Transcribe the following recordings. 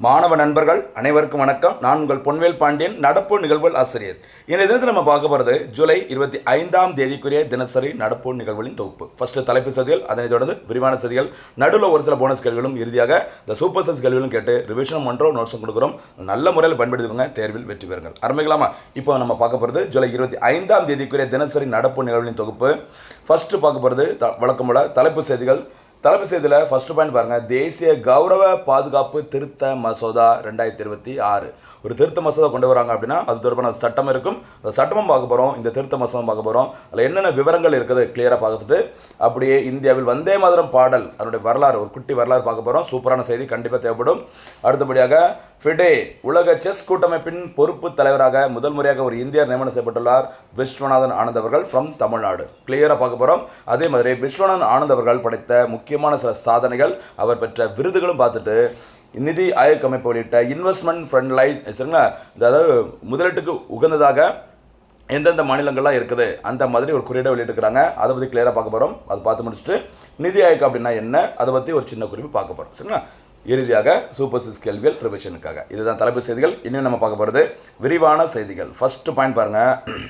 மாணவ நண்பர்கள் அனைவருக்கும் வணக்கம். நான் உங்கள் பொன்வேல் பாண்டியன், நடப்பு நிகழ்வுகள் ஆசிரியர். இந்த தினத்தில் நம்ம பார்க்க போகிறது ஜூலை 25ஆம் தேதிக்குரிய தினசரி நடப்பு நிகழ்வுகளின் தொகுப்பு. ஃபர்ஸ்ட் தலைப்பு செய்திகள், அதனைத் தொடர்ந்து விரிவான செய்திகள், நடுவில் ஒரு சில போனஸ் கேள்விகளும், இறுதியாக இந்த சூப்பர் சென்ஸ் கேள்விகளும் கேட்டு ரிவிஷன் பண்ணுறோம், நோட்ஸும் கொடுக்குறோம். நல்ல முறையில் பயன்படுத்திக்கோங்க, தேர்வில் வெற்றி பெறுங்கள். ஆரம்பிக்கலாமா? இப்போ நம்ம பார்க்க போகிறது ஜூலை 25ஆம் தேதிக்குரிய தினசரி நடப்பு நிகழ்வுகளின் தொகுப்பு. ஃபர்ஸ்ட் பார்க்க போகிறது வழக்கம் போல தலைப்பு செய்திகள். தலைப்பு செய்தியில் ஃபர்ஸ்ட் பாயிண்ட் பாருங்கள், தேசிய கௌரவ பாதுகாப்பு திருத்த மசோதா 2026. ஒரு திருத்த மசோதா கொண்டு வராங்க அப்படின்னா அது தொடர்பான சட்டம் இருக்கும். அந்த சட்டமும் பார்க்க போகிறோம், இந்த திருத்த மசோதா பார்க்க போகிறோம். அதில் என்னென்ன விவரங்கள் இருக்குது கிளியராக பார்த்துட்டு அப்படியே இந்தியாவில் வந்தே மாதரம் பாடல் அதனுடைய வரலாறு, ஒரு குட்டி வரலாறு பார்க்க போகிறோம். சூப்பரான செய்தி, கண்டிப்பாக தேவைப்படும். அடுத்தபடியாக ஃபிடே உலக செஸ் கூட்டமைப்பின் பொறுப்பு தலைவராக முதல் முறையாக ஒரு இந்தியர் நியமனம் செய்யப்பட்டுள்ளார். விஸ்வநாதன் ஆனந்த் அவர்கள் ஃப்ரம் தமிழ்நாடு. கிளியராக பார்க்க போகிறோம். அதே மாதிரி விஸ்வநாதன் ஆனந்த் அவர்கள் படைத்த முக்கியமான சில சாதனைகள், அவர் பெற்ற விருதுகளும் பார்த்துட்டு நிதி ஆயோக் அமைப்பு வெளியிட்ட இன்வெஸ்ட்மெண்ட் ஃப்ரெண்ட்லைன் சரிங்களா, அதாவது முதலீட்டுக்கு உகந்ததாக எந்தெந்த மாநிலங்கள்லாம் இருக்குது அந்த மாதிரி ஒரு குறியீடை வெளியிட்டுருக்காங்க. அதை பற்றி கிளியராக பார்க்க போகிறோம். அதை பார்த்து முடிச்சுட்டு நிதி ஆயோக் அப்படின்னா என்ன, அதை பற்றி ஒரு சின்ன குறிப்பு பார்க்க போகிறோம் சரிங்களா. இறுதியாக சூப்பர் சிக்ஸ் கேள்விகள் ரிவிஷனுக்காக. இதுதான் தலைப்பு செய்திகள். இன்னும் நம்ம பார்க்க போகிறது விரிவான செய்திகள். ஃபர்ஸ்ட் பாயிண்ட் பாருங்கள்,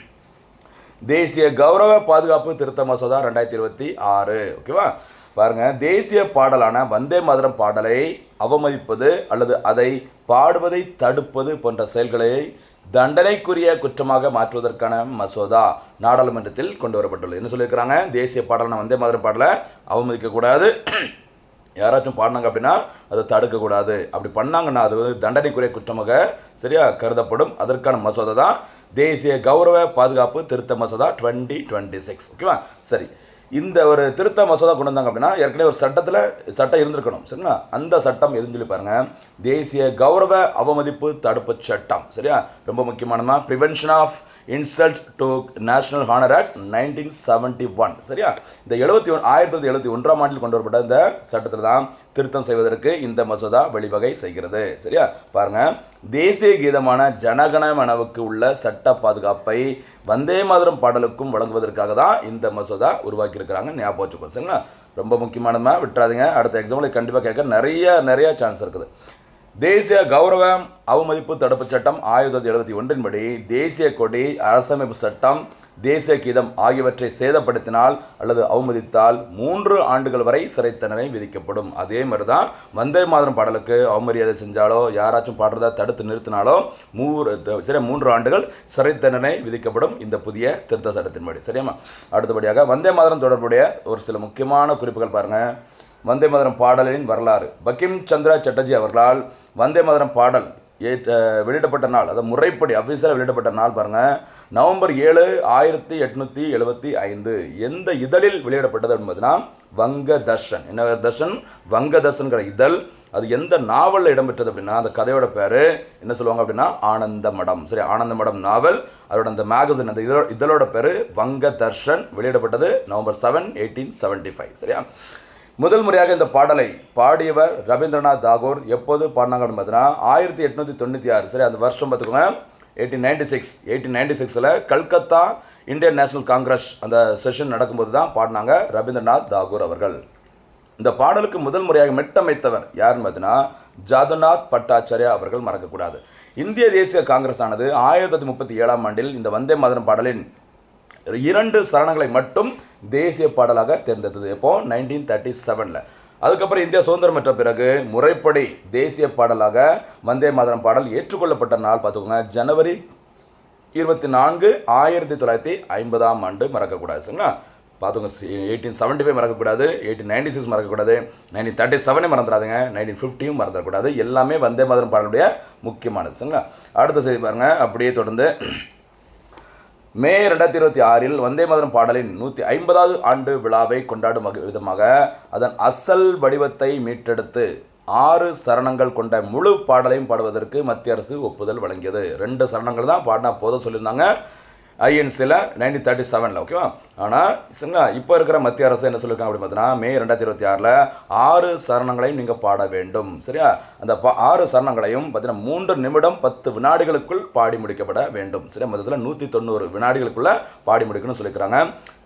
தேசிய கௌரவ பாதுகாப்பு திருத்த மசோதா 2026. ஓகேவா? பாருங்க, தேசிய பாடலான வந்தே மாதரம் பாடலை அவமதிப்பது அல்லது அதை பாடுவதை தடுப்பது போன்ற செயல்களை தண்டனைக்குரிய குற்றமாக மாற்றுவதற்கான மசோதா நாடாளுமன்றத்தில் கொண்டு வரப்பட்டுள்ளது. என்ன சொல்லியிருக்கிறாங்க, தேசிய பாடலான வந்தே மாதரம் பாடலை அவமதிக்கக்கூடாது, யாராச்சும் பாடினாங்க அப்படின்னா அதை தடுக்கக்கூடாது. அப்படி பண்ணாங்கன்னா அது தண்டனைக்குரிய குற்றமாக சரியா கருதப்படும். அதற்கான மசோதா தான் தேசிய கௌரவ பாதுகாப்பு திருத்த மசோதா 2026. ஓகேவா? சரி, இந்த ஒரு திருத்த மசோதா கொண்டு வந்தாங்க அப்படின்னா ஏற்கனவே ஒரு சட்டம் இருந்திருக்கணும் சரிங்களா. அந்த சட்டம் எதுன்னு சொல்லி பாருங்க, தேசிய கௌரவ அவமதிப்பு தடுப்பு சட்டம். சரியா, ரொம்ப முக்கியமானமா, prevention of insult to national honour act 1971. சரியா, இந்த 1971ஆம் ஆண்டில் கொண்டு வரப்பட்ட இந்த சட்டத்தில் தான் திருத்தம் செய்வதற்கு இந்த மசோதா வழிவகை செய்கிறது. சரியா, பாருங்க, தேசிய கீதமான ஜனகண மனவுக்கு உள்ள சட்ட பாதுகாப்பை வந்தே மாதரம் பாடலுக்கும் வழங்குவதற்காக தான் இந்த மசோதா உருவாக்கி இருக்கிறாங்க. ஞாபகம் வச்சுக்கோ சரிங்களா, ரொம்ப முக்கியமானமா, விட்டுறாதீங்க. அடுத்த எக்ஸாம்பிள் கண்டிப்பாக கேட்க நிறைய சான்ஸ் இருக்குது. தேசிய கௌரவ அவமதிப்பு தடுப்பு சட்டம் 1971 படி தேசிய கொடி, அரசமைப்பு சட்டம், தேசிய கீதம் ஆகியவற்றை சேதப்படுத்தினால் அல்லது அவமதித்தால் 3 ஆண்டுகள் வரை சிறை தண்டனை விதிக்கப்படும். அதே மாதிரி தான் வந்தே மாதரம் பாடலுக்கு அவமரியாதை செஞ்சாலோ யாராச்சும் பாடுறதை தடுத்து நிறுத்தினாலோ 3 ஆண்டுகள் சிறை தண்டனை விதிக்கப்படும் இந்த புதிய திருத்த சட்டத்தின்படி. சரியாமா? அடுத்தபடியாக வந்தே மாதரம் தொடர்புடைய ஒரு சில முக்கியமான குறிப்புகள் பாருங்கள். வந்தே மாதரம் பாடலின் வரலாறு. பங்கிம் சந்திர சட்டர்ஜி அவர்களால் வந்தே மாதரம் பாடல் வெளியிடப்பட்ட நாள், அதாவது முறைப்படி அஃபீஷியலாக வெளியிடப்பட்ட நாள் பாருங்கள், நவம்பர் 7, 1875. எந்த இதழில் வெளியிடப்பட்டது என்பதுனா வங்க தர்ஷன். என்ன தர்ஷன்? வங்க தர்ஷன்கிற இதழ். அது எந்த நாவலில் இடம்பெற்றது அப்படின்னா அந்த கதையோட பேர் என்ன சொல்லுவாங்க அப்படின்னா ஆனந்த மடம். சரி, ஆனந்த மடம் நாவல். அதோட அந்த மேகசின், அந்த இதழோட பேர் வங்க தர்ஷன். வெளியிடப்பட்டது நவம்பர் 7, 1875. சரியா, முதல் முறையாக இந்த பாடலை பாடியவர் ரவீந்திரநாத் தாகூர். எப்போது பாடினாங்க அப்படின்னு பார்த்தீங்கன்னா 1896. சரி, அந்த வருஷம் பார்த்துக்கோங்க 1896. கல்கத்தா இந்தியன் நேஷனல் காங்கிரஸ் அந்த செஷன் நடக்கும்போது தான் பாடினாங்க ரவீந்திரநாத் தாகூர் அவர்கள். இந்த பாடலுக்கு முதல் முறையாக மெட்டமைத்தவர் யாருன்னு பார்த்தீங்கன்னா ஜாதுநாத் பட்டாச்சாரியா அவர்கள். மறக்கக்கூடாது. இந்திய தேசிய காங்கிரஸ் ஆனது 1937ஆம் ஆண்டில் இந்த வந்தே மாதரம் பாடலின் 2 சரணங்களை மட்டும் தேசிய பாடலாக தேர்ந்தெடுத்தது. எப்போ? 1937. அதுக்கப்புறம் இந்தியா சுதந்திரம் பெற்ற பிறகு முறைப்படி தேசிய பாடலாக வந்தே மாதரம் பாடல் ஏற்றுக்கொள்ளப்பட்ட நாள் பார்த்துக்கோங்க, ஜனவரி 24, 1950ஆம் ஆண்டு. மறக்கக்கூடாது சரிங்களா, பார்த்துக்கோங்க. 1875 மறக்கக்கூடாது, 1896 மறக்கக்கூடாது, 1937 மறந்துடாதுங்க, 1950 மறந்துடக்கூடாது. எல்லாமே வந்தே மாதரம் பாடலுடைய முக்கியமானது சரிங்களா. அடுத்த செய்தி பாருங்க. அப்படியே தொடர்ந்து மே 2026 வந்தே மாதரம் பாடலின் 150வது ஆண்டு விழாவை கொண்டாடும் விதமாக அதன் அசல் வடிவத்தை மீட்டெடுத்து 6 சரணங்கள் கொண்ட முழு பாடலையும் பாடுவதற்கு மத்திய அரசு ஒப்புதல் வழங்கியது. 2 சரணங்கள் தான் பாடினா போதும் சொல்லியிருந்தாங்க. ஐஎன்சியில் 1937, ஓகேவா. ஆனால் சரிங்களா, இப்போ இருக்கிற மத்திய அரசு என்ன சொல்லியிருக்காங்க அப்படின்னு பார்த்தீங்கன்னா, மே 2026 6 சரணங்களையும் நீங்கள் பாட வேண்டும். சரியா, அந்த 6 சரணங்களையும் பார்த்தீங்கன்னா 3 நிமிடம் 10 வினாடிகளுக்குள் பாடி முடிக்கப்பட வேண்டும். சரியா, மொத்தத்தில் 190 வினாடிகளுக்குள்ள பாடி முடிக்கணும்னு சொல்லியிருக்கிறாங்க.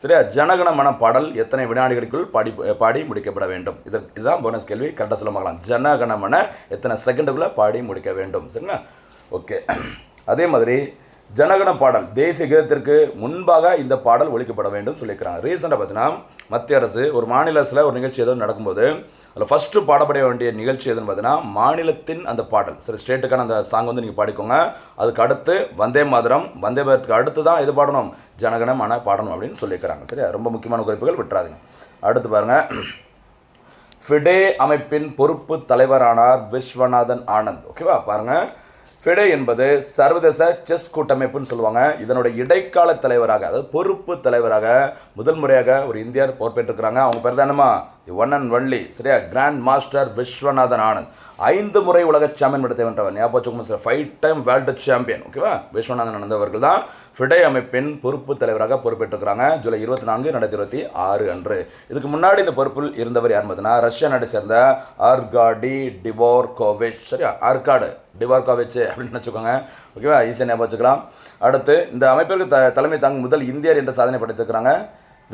சரியா, ஜனகணமன பாடல் எத்தனை வினாடிகளுக்குள் பாடி முடிக்கப்பட வேண்டும்? இதுதான் போனஸ் கேள்வி. கரெக்டாக சொல்ல பார்க்கலாம். ஜனகணமன எத்தனை செகண்டுக்குள்ளே பாடி முடிக்க வேண்டும்? சரிங்களா, ஓகே. அதே மாதிரி ஜனகண பாடல் தேசிய கீதத்திற்கு முன்பாக இந்த பாடல் ஒழிக்கப்பட வேண்டும் சொல்லியிருக்கிறாங்க. ரீசெண்டாக பார்த்தீங்கன்னா மத்திய அரசு ஒரு மாநில அரசில் ஒரு நிகழ்ச்சி எதுவும் நடக்கும்போது அதில் ஃபஸ்ட்டு பாடப்பட வேண்டிய நிகழ்ச்சி எதுன்னு பார்த்தீங்கன்னா மாநிலத்தின் அந்த பாடல். சரி, ஸ்டேட்டுக்கான அந்த சாங் வந்து நீங்கள் பாடிக்கோங்க. அதுக்கு அடுத்து வந்தே மாதரத்துக்கு அடுத்து தான் எது பாடணும்? ஜனகணமன பாடணும் அப்படின்னு சொல்லியிருக்கிறாங்க. சரியா, ரொம்ப முக்கியமான குறிப்புகள் விட்டுறாதீங்க. அடுத்து பாருங்கள், ஃபிடே அமைப்பின் பொறுப்பு தலைவரானார் விஸ்வநாதன் ஆனந்த். ஓகேவா, பாருங்கள். ஃபிடே என்பது சர்வதேச செஸ் கூட்டமைப்புன்னு சொல்லுவாங்க. இதனுடைய இடைக்கால தலைவராக, அதாவது பொறுப்பு தலைவராக முதல் முறையாக ஒரு இந்தியர் பொறுப்பேற்றிருக்கிறாங்க. அவங்க பேர் தான் என்னமா? தி ஒன் அண்ட் ஒன்லி, சரியா, கிராண்ட் மாஸ்டர் விஸ்வநாதன் ஆனந்த். 5 முறை உலக சாம்பியன் பட்டத்தை வென்றவர். ஞாபகம், 5 டைம் வேர்ல்டு சாம்பியன். ஓகேவா, விஸ்வநாதன் ஆனந்த் அவர்கள் தான் ஃபிடே அமைப்பின் பொறுப்பு தலைவராக பொறுப்பேற்றிருக்கிறாங்க ஜூலை 24, 2026 அன்று. இதுக்கு முன்னாடி இந்த பொறுப்பில் இருந்தவர் யார் பார்த்தீங்கன்னா ரஷ்யா நாட்டை சேர்ந்த ஆர்காடி டிவோர்கோவிச். சரியா, ஆர்காடு டிவோர்கோவிச் அப்படின்னு நினச்சிக்கோங்க. ஓகேவா, ஈஸியாக ஞாபகம் வச்சுக்கலாம். அடுத்து இந்த அமைப்பிற்கு தலைமை தாங்கும் முதல் இந்தியர் என்ற சாதனை படைத்திருக்கிறாங்க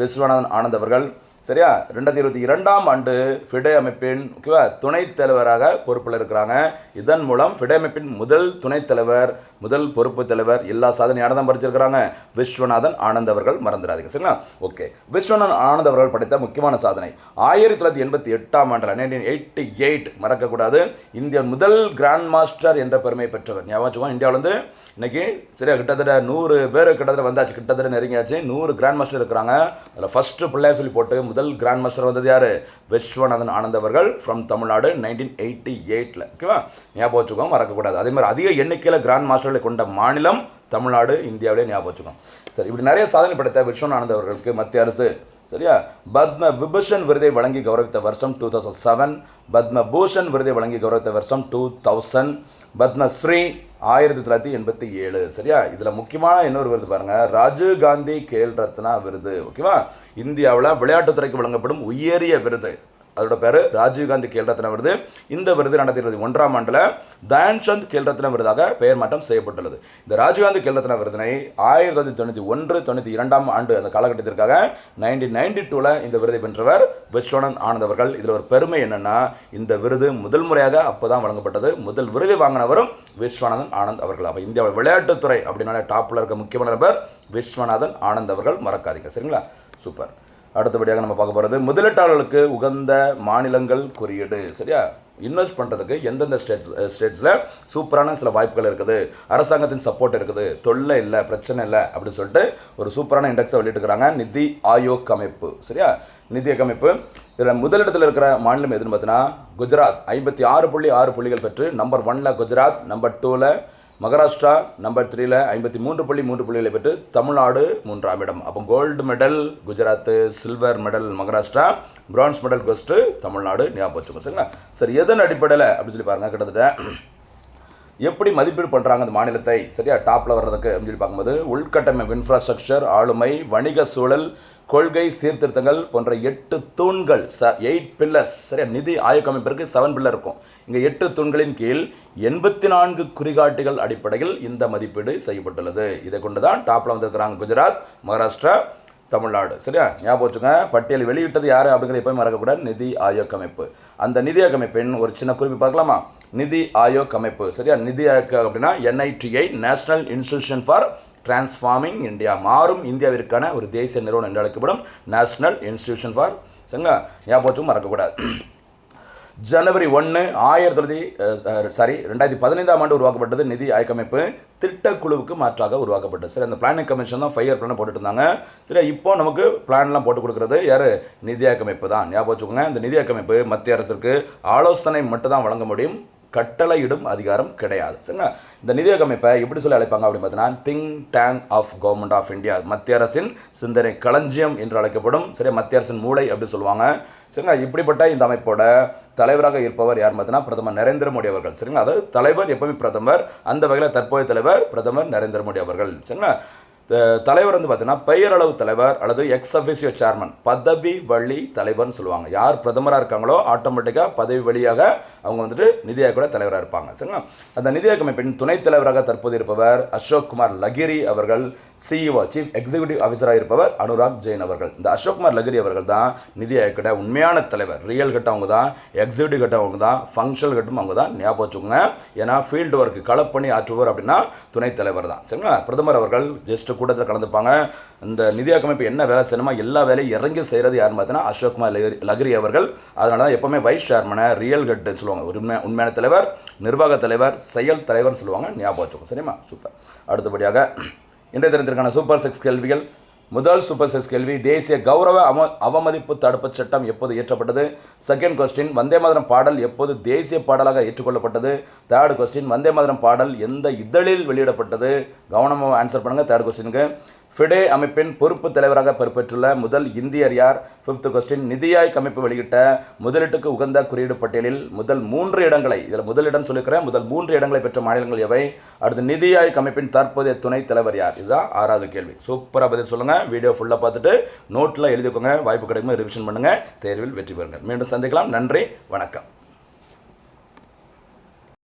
விஸ்வநாதன் ஆனந்த் அவர்கள். சரியா, 2022 ஆண்டு ஃபிடே அமைப்பின் ஓகேவா துணைத் தலைவராக பொறுப்பில் இருக்கிறாங்க. இதன் மூலம் ஃபிடே அமைப்பின் முதல் துணைத் தலைவர், முதல் பொறுப்பு தலைவர், எல்லா சாதனை யாரை தான் பறிச்சிருக்கிறாங்க? விஸ்வநாதன் ஆனந்த் அவர்கள். மறந்துடாதீங்க. சரிங்களா, ஓகே. விஸ்வநாதன் ஆனந்த் அவர்கள் படைத்த முக்கியமான சாதனை 1988 ஆண்டில் 1988 மறக்கக்கூடாது, இந்திய முதல் கிராண்ட் மாஸ்டர் என்ற பெருமை பெற்றவர். ஞாபகம் வச்சுக்கோங்க. இந்தியாவில் வந்து இன்னைக்கு சரியா கிட்டத்தட்ட 100 பேர் கிட்டத்தட்ட வந்தாச்சு, கிட்டத்தட்ட நெருங்கியாச்சு. 100 கிராண்ட் மாஸ்டர் இருக்கிறாங்க. அதில் ஃபஸ்ட்டு பிள்ளையா சொல்லி போட்டு முதல் கிராண்ட் மாஸ்டர் வந்தது யார்? விஸ்வநாதன் ஆனந்த் அவர்கள் ஃப்ரம் தமிழ்நாடு 1988. ஓகேவா, ஞாபகம் வச்சுக்கோங்க, மறக்கக்கூடாது. அதே மாதிரி அதிக எண்ணிக்கையில் கிராண்ட் மாஸ்டர்களை கொண்ட மாநிலம் தமிழ்நாடு, இந்தியாவிலே. ஞாபகம் வச்சுக்கோங்க. சரி, இப்படி நிறைய சாதனை படைத்த விஸ்வநாதன் ஆனந்த் அவர்களுக்கு மத்திய அரசு சரியா பத்ம விபூஷன் விருதை வழங்கி கௌரவித்த வருஷம் 2007, பத்ம பூஷன் விருதை வழங்கி கௌரவித்த வருஷம் 2000, பத்மஸ்ரீ 1987. சரியா, இதில் முக்கியமான இன்னொரு விருது பாருங்கள், ராஜீவ் காந்தி கேல் ரத்னா விருது. ஓகேவா, இந்தியாவில் விளையாட்டுத்துறைக்கு வழங்கப்படும் உயரிய விருது. அதோட பேர் ராஜீவ்காந்தி கேல் ரத்னா விருது. இந்த விருது 2021 ஆண்டில் தயான்சந்த் கேல் ரத்னா விருதாக பெயர் மாற்றம் செய்யப்பட்டுள்ளது. இந்த ராஜீவ்காந்தி கேல் ரத்னா விருதினை 1991, 92 ஆண்டு அந்த காலகட்டத்திற்காக 1992 இந்த விருதை பெற்றவர் விஸ்வநாதன் ஆனந்த் அவர்கள். இதில் ஒரு பெருமை என்னன்னா, இந்த விருது முதல் முறையாக அப்போ தான் வழங்கப்பட்டது. முதல் விருதை வாங்கினவரும் விஸ்வநாதன் ஆனந்த் அவர்கள். அப்போ இந்தியாவில் விளையாட்டுத்துறை அப்படின்னாலே டாப்பில் இருக்க முக்கியமான நபர் விஸ்வநாதன் ஆனந்த் அவர்கள். மறக்காதீங்க. சரிங்களா, சூப்பர். அடுத்தபடியாக நம்ம பார்க்க போகிறது முதலீட்டாளர்களுக்கு உகந்த மாநிலங்கள் குறியீடு. சரியா, இன்வெஸ்ட் பண்ணுறதுக்கு எந்தெந்த ஸ்டேட்ஸில் சூப்பரான சில வாய்ப்புகள் இருக்குது, அரசாங்கத்தின் சப்போர்ட் இருக்குது, தொல்லை இல்லை, பிரச்சனை இல்லை அப்படின்னு சொல்லிட்டு ஒரு சூப்பரான இண்டெக்ஸை வெளியிட்டுக்கிறாங்க நிதி ஆயோக் அமைப்பு. சரியா, நிதி ஆயோக் அமைப்பு. இதில் முதலிடத்தில் இருக்கிற மாநிலம் எதுன்னு பார்த்தீங்கன்னா குஜராத். 56.6 புள்ளிகள் பெற்று number 1 Gujarat, number 2 Maharashtra, number 3 53.3 புள்ளிகளை பெற்று தமிழ்நாடு 3ஆம் இடம். அப்போ gold medal Gujarat, silver medal Maharashtra, bronze medal goes to Tamil Nadu. ஞாபகம் வச்சுக்கோங்க. சரிங்களா, சரி, எதன் அடிப்படையில் அப்படின்னு சொல்லி பாருங்கள், கிட்டத்தட்ட எப்படி மதிப்பீடு பண்ணுறாங்க அந்த மாநிலத்தை சரியா டாப்பில் வர்றதுக்கு அப்படின்னு சொல்லி பார்க்கும்போது உள்கட்டமைப்பு, இன்ஃப்ராஸ்ட்ரக்சர், ஆளுமை, வணிக சூழல், கொள்கை சீர்திருத்தங்கள் போன்ற 8 தூண்கள், 8 பில்லர்ஸ். சரியா, நிதி ஆயோக் அமைப்பிற்கு 7 பில்லர் இருக்கும். இங்கே 8 தூண்களின் கீழ் 84 குறிகாட்டிகள் அடிப்படையில் இந்த மதிப்பீடு செய்யப்பட்டுள்ளது. இதை கொண்டு தான் டாப்பில் வந்திருக்கிறாங்க குஜராத், மகாராஷ்டிரா, தமிழ்நாடு. சரியா, ஞாபகம் வச்சுங்க. பட்டியல் வெளியிட்டது யார் அப்படிங்கிறத எப்போயும் மறக்கக்கூடாது, நிதி ஆயோக் அமைப்பு. அந்த நிதி ஆயோக் அமைப்பின் ஒரு சின்ன குறிப்பு பார்க்கலாமா? நிதி ஆயோக் அமைப்பு. சரியா, நிதி ஆயோக் அப்படின்னா NITI, national institution for transforming India, மாறும் இந்தியாவிற்கான ஒரு தேசிய நிறுவனம் என்று அழைக்கப்படும் நேஷனல் இன்ஸ்டிடியூஷன் ஃபார். சரிங்களா, ஞாபகம் வச்சும் மறக்கக்கூடாது. ஜனவரி 1, 2015 ஆண்டு உருவாக்கப்பட்டது நிதி ஆயோக் அமைப்பு. திட்டக்குழுவுக்கு மாற்றாக உருவாக்கப்பட்டது. சரி, அந்த பிளானிங் கமிஷன் தான் 5 இயர் பிளான் போட்டுட்டு இருந்தாங்க. சரி, இப்போ நமக்கு பிளான்லாம் போட்டு கொடுக்குறது யார்? நிதி ஆயோக் அமைப்பு தான். ஞாபகம் வச்சுக்கோங்க. இந்த நிதி ஆயோக் அமைப்பு மத்திய அரசுக்கு ஆலோசனை மட்டும் தான் வழங்க முடியும், கட்டளையிடும் அதிகாரம் கிடையாது. சரிங்களா, இந்த நிதி ஆயோக் அமைப்பை எப்படி சொல்லி அழைப்பாங்க அப்படின்னு பார்த்தீங்கன்னா think tank of government of India, மத்திய அரசின் சிந்தனை களஞ்சியம் என்று அழைக்கப்படும். சரியா, மத்திய அரசின் மூளை அப்படின்னு சொல்லுவாங்க. சரிங்களா, இப்படிப்பட்ட இந்த அமைப்போட தலைவராக இருப்பவர் யார் பார்த்தீங்கன்னா பிரதமர் நரேந்திர மோடி அவர்கள். சரிங்களா, அதாவது தலைவர் எப்பவுமே பிரதமர், அந்த வகையில் தற்போதைய தலைவர் பிரதமர் நரேந்திர மோடி அவர்கள். சரிங்களா, தலைவர் வந்து பார்த்தீங்கன்னா பெயரளவு தலைவர் அல்லது எக்ஸ் அஃபிஷியோ சேர்மன், பதவி வழி தலைவர்னு சொல்லுவாங்க. யார் பிரதமராக இருக்காங்களோ ஆட்டோமேட்டிக்காக பதவி வழியாக அவங்க வந்துட்டு நிதி ஆயோட தலைவராக இருப்பாங்க. சரிங்களா? அந்த நிதி ஆயோக் அமைப்பின் துணைத் தலைவராக தற்போது இருப்பவர் அசோக் குமார் லகிரி அவர்கள். சிஇஓ சீஃப் எக்ஸிக்யூட்டிவ் ஆஃபீஸராக இருப்பவர் அனுராக் ஜெயின் அவர்கள். இந்த அசோக் குமார் லகிரி அவர்கள் தான் நிதி ஆயோட உண்மையான தலைவர். ரியல் கட்டம் அவங்க தான், எக்ஸிக்யூட்டிவ் கட்டம் அவங்க தான், ஃபங்க்ஷனல் கட்டம் அவங்க தான். ஞாபகம் வச்சுக்கோங்க. ஏன்னா ஃபீல்டு ஒர்க் களப்பணி ஆற்றுவர் அப்படின்னா துணைத் தலைவர் தான். சரிங்களா? பிரதமர் அவர்கள் ஜஸ்ட் கூட்டத்தில் கலந்துப்பாங்க. இந்த நிதி ஆயோக் அமைப்பு என்ன வேலை செய்யணுமோ எல்லா வேலையும் இறங்கி செய்கிறது யாருன்னு பார்த்தீங்கன்னா அசோக் குமார் லகிரி அவர்கள். அதனால தான் எப்போவுமே வைஸ் சேர்மனை ரியல் கட்டுன்னு சொல்லுவாங்க. உண்மையான தலைவர், நிர்வாக தலைவர், செயல் தலைவர்னு சொல்லுவாங்க. ஞாபகம் வச்சுக்கோங்க. சரிமா? சூப்பர். அடுத்தபடியாக இன்றைய தினத்திற்கான சூப்பர் 6 கேள்விகள். முதல் சூப்பர் 6 கேள்வி, தேசிய கௌரவ அவமதிப்பு தடுப்பு சட்டம் எப்போது இயற்றப்பட்டது? செகண்ட் கொஸ்டின், வந்தே மாதரம் பாடல் எப்போது தேசிய பாடலாக ஏற்றுக்கொள்ளப்பட்டது? தேர்ட் கொஸ்டின், வந்தே மாதரம் பாடல் எந்த இதழில் வெளியிடப்பட்டது? கவனமாக ஆன்சர் பண்ணுங்கள். தேர்ட் கொஸ்டினுக்கு, ஃபிடே அமைப்பின் பொறுப்பு தலைவராக பொறுப்பேற்றுள்ள முதல் இந்தியர் யார்? ஃபிஃப்த் கொஸ்டின், நிதி ஆயோக் அமைப்பு வெளியிட்ட முதலீட்டுக்கு உகந்த குறியீடு பட்டியலில் முதல் 3 இடங்களை, இதில் முதலிடம் சொல்லிக்கிறேன், முதல் 3 இடங்களை பெற்ற மாநிலங்கள் எவை? அடுத்து நிதி ஆயோக் அமைப்பின் தற்போதைய துணைத் தலைவர் யார்? இதுதான் 6வது கேள்வி. சூப்பராக பதில் சொல்லுங்கள். வீடியோ ஃபுல்லாக பார்த்துட்டு நோட்டில் எழுதிக்கோங்க. வாய்ப்பு கிடைக்கும்போது ரிவிஷன் பண்ணுங்கள். தேர்வில் வெற்றி பெறுங்கள். மீண்டும் சந்திக்கலாம். நன்றி, வணக்கம்.